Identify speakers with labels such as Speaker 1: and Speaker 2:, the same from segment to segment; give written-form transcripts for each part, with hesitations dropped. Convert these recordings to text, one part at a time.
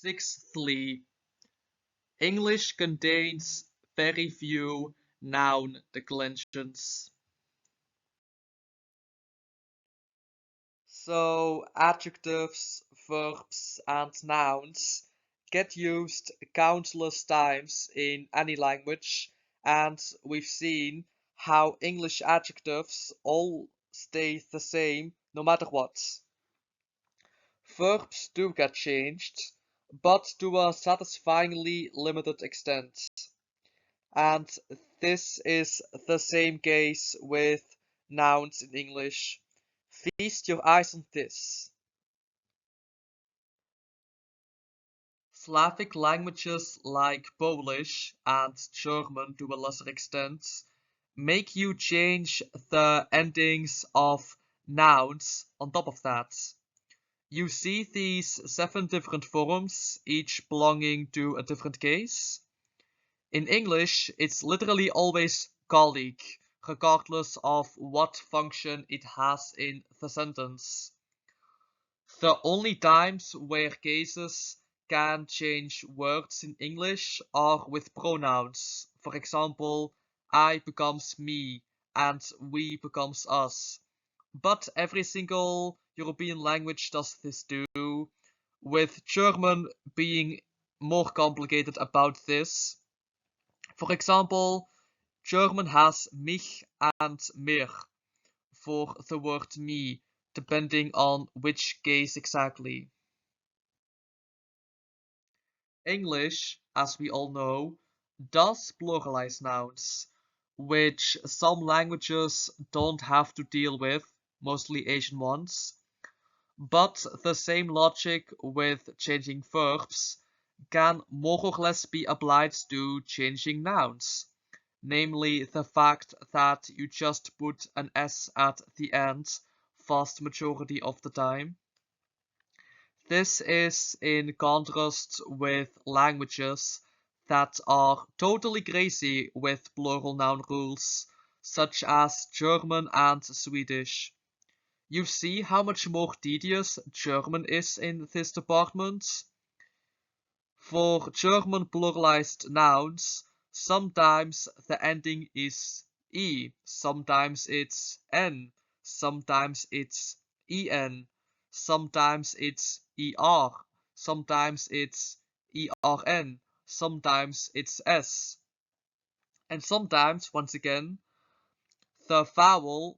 Speaker 1: Sixthly, English contains very few noun declensions. So adjectives, verbs, and nouns get used countless times in any language, and we've seen how English adjectives all stay the same no matter what. Verbs do get changed, but to a satisfyingly limited extent. And this is the same case with nouns in English. Feast your eyes on this. Slavic languages like Polish and German to a lesser extent make you change the endings of nouns on top of that. You see these 7 different forms, each belonging to a different case. In English, it's literally always colleague, regardless of what function it has in the sentence. The only times where cases can change words in English are with pronouns. For example, I becomes me and we becomes us. But every single European language does this too, with German being more complicated about this. For example, German has mich and mir for the word me, depending on which case exactly. English, as we all know, does pluralize nouns, which some languages don't have to deal with, mostly Asian ones. But the same logic with changing verbs can more or less be applied to changing nouns. Namely, the fact that you just put an S at the end vast majority of the time. This is in contrast with languages that are totally crazy with plural noun rules, such as German and Swedish. You see how much more tedious German is in this department? For German pluralized nouns, sometimes the ending is E, sometimes it's N, sometimes it's EN, sometimes it's ER, sometimes it's ERN, sometimes it's S. And sometimes, once again, the vowel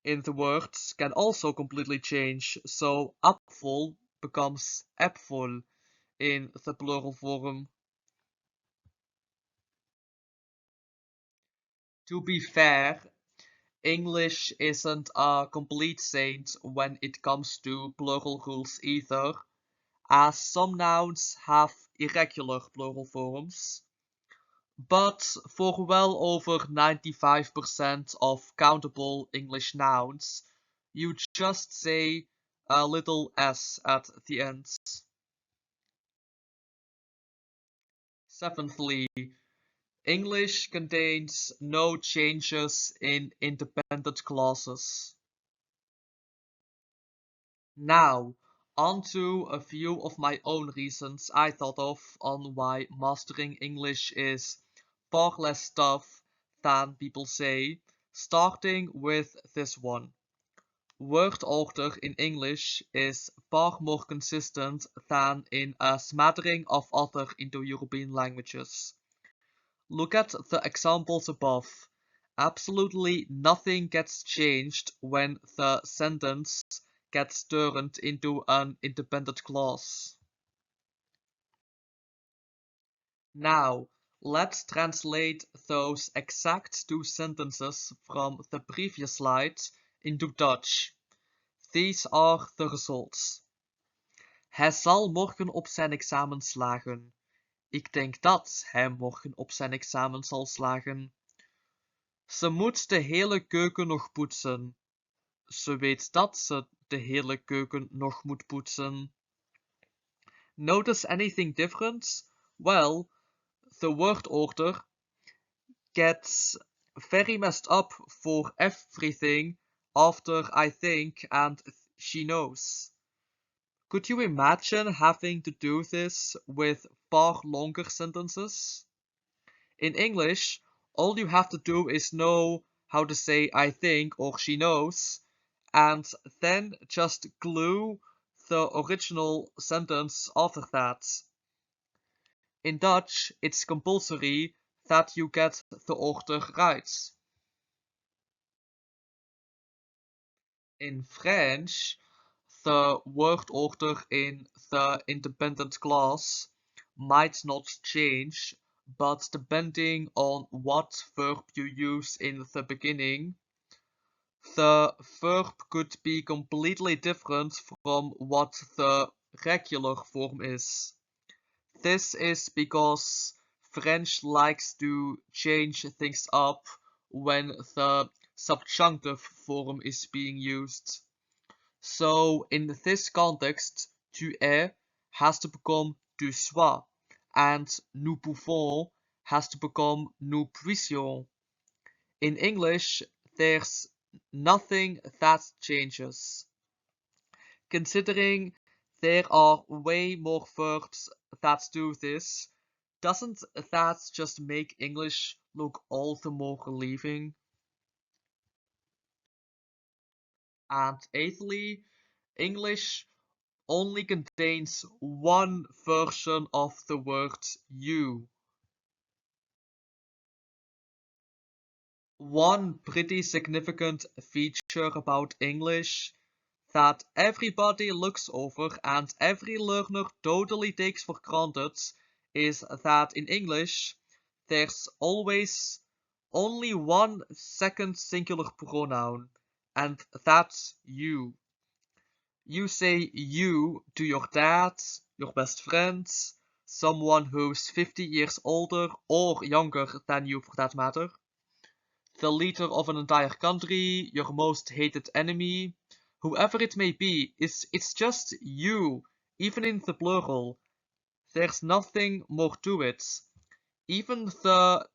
Speaker 1: in the words can also completely change. So apfel becomes äpfel in the plural form. To be fair, English isn't a complete saint when it comes to plural rules either, as some nouns have irregular plural forms. But for well over 95% of countable English nouns, you just say a little s at the end. Seventhly, English contains no changes in independent clauses. Now, onto a few of my own reasons I thought of on why mastering English is far less tough than people say, starting with this one. Word order in English is far more consistent than in a smattering of other Indo-European languages. Look at the examples above. Absolutely nothing gets changed when the sentence gets turned into an independent clause. Now, let's translate those exact 2 sentences from the previous slide into Dutch. These are the results. Hij zal morgen op zijn examen slagen. Ik denk dat hij morgen op zijn examen zal slagen. Ze moet de hele keuken nog poetsen. Ze weet dat ze de hele keuken nog moet poetsen. Notice anything different? Well, the word order gets very messed up for everything after I think and she knows. Could you imagine having to do this with far longer sentences? In English, all you have to do is know how to say I think or she knows, and then just glue the original sentence after that. In Dutch, it's compulsory that you get the order right. In French, the word order in the independent clause might not change, but depending on what verb you use in the beginning, the verb could be completely different from what the regular form is. This is because French likes to change things up when the subjunctive form is being used. So in this context, tu es has to become tu sois, and nous pouvons has to become nous puissions. In English, there's nothing that changes. Considering there are way more verbs that do this, doesn't that just make English look all the more relieving? And eighthly, English only contains one version of the word you. One pretty significant feature about English that everybody looks over and every learner totally takes for granted is that in English there's always only one second singular pronoun, and that's you. You say you to your dad, your best friend, someone who's 50 years older or younger than you for that matter, the leader of an entire country, your most hated enemy, whoever it may be, it's just you, even in the plural. There's nothing more to it. Even the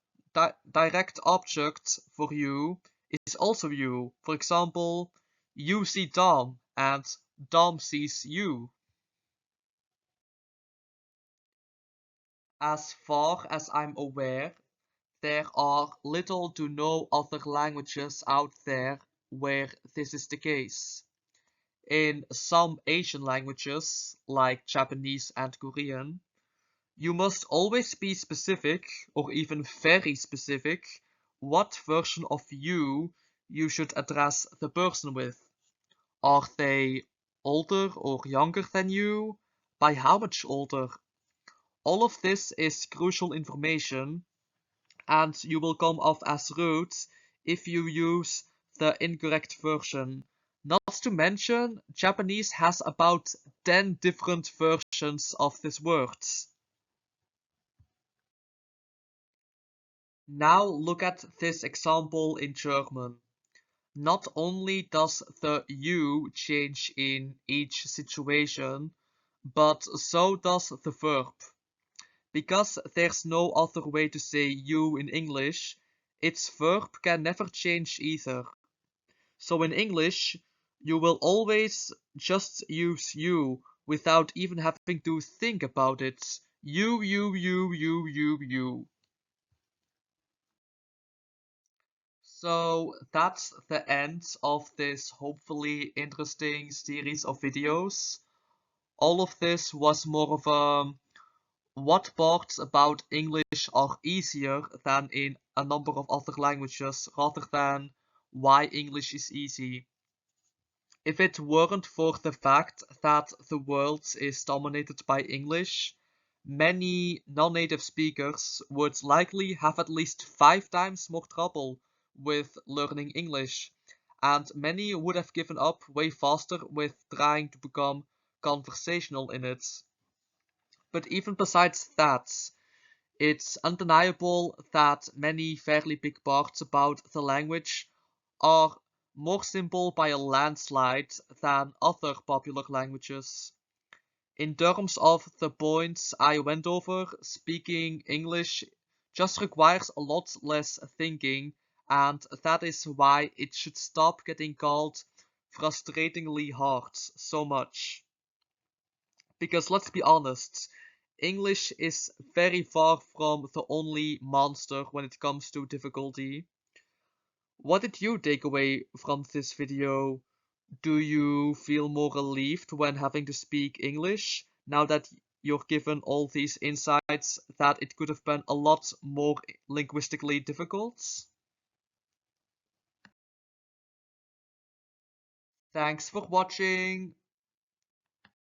Speaker 1: direct object for you is also you. For example, you see Dom and Dom sees you. As far as I'm aware, there are little to no other languages out there where this is the case. In some Asian languages, like Japanese and Korean, you must always be specific, or even very specific, what version of you should address the person with. Are they older or younger than you? By how much older? All of this is crucial information, and you will come off as rude if you use the incorrect version. Not to mention, Japanese has about 10 different versions of this word. Now look at this example in German. Not only does the you change in each situation, but so does the verb. Because there's no other way to say you in English, its verb can never change either. So in English, you will always just use you without even having to think about it. You. So that's the end of this hopefully interesting series of videos. All of this was more of a what parts about English are easier than in a number of other languages rather than why English is easy. If it weren't for the fact that the world is dominated by English, many non-native speakers would likely have at least 5 times more trouble with learning English, and many would have given up way faster with trying to become conversational in it. But even besides that, it's undeniable that many fairly big parts about the language are more simple by a landslide than other popular languages. In terms of the points I went over, speaking English just requires a lot less thinking, and that is why it should stop getting called frustratingly hard so much. Because let's be honest, English is very far from the only monster when it comes to difficulty. What did you take away from this video? Do you feel more relieved when having to speak English now that you're given all these insights that it could have been a lot more linguistically difficult? Thanks for watching.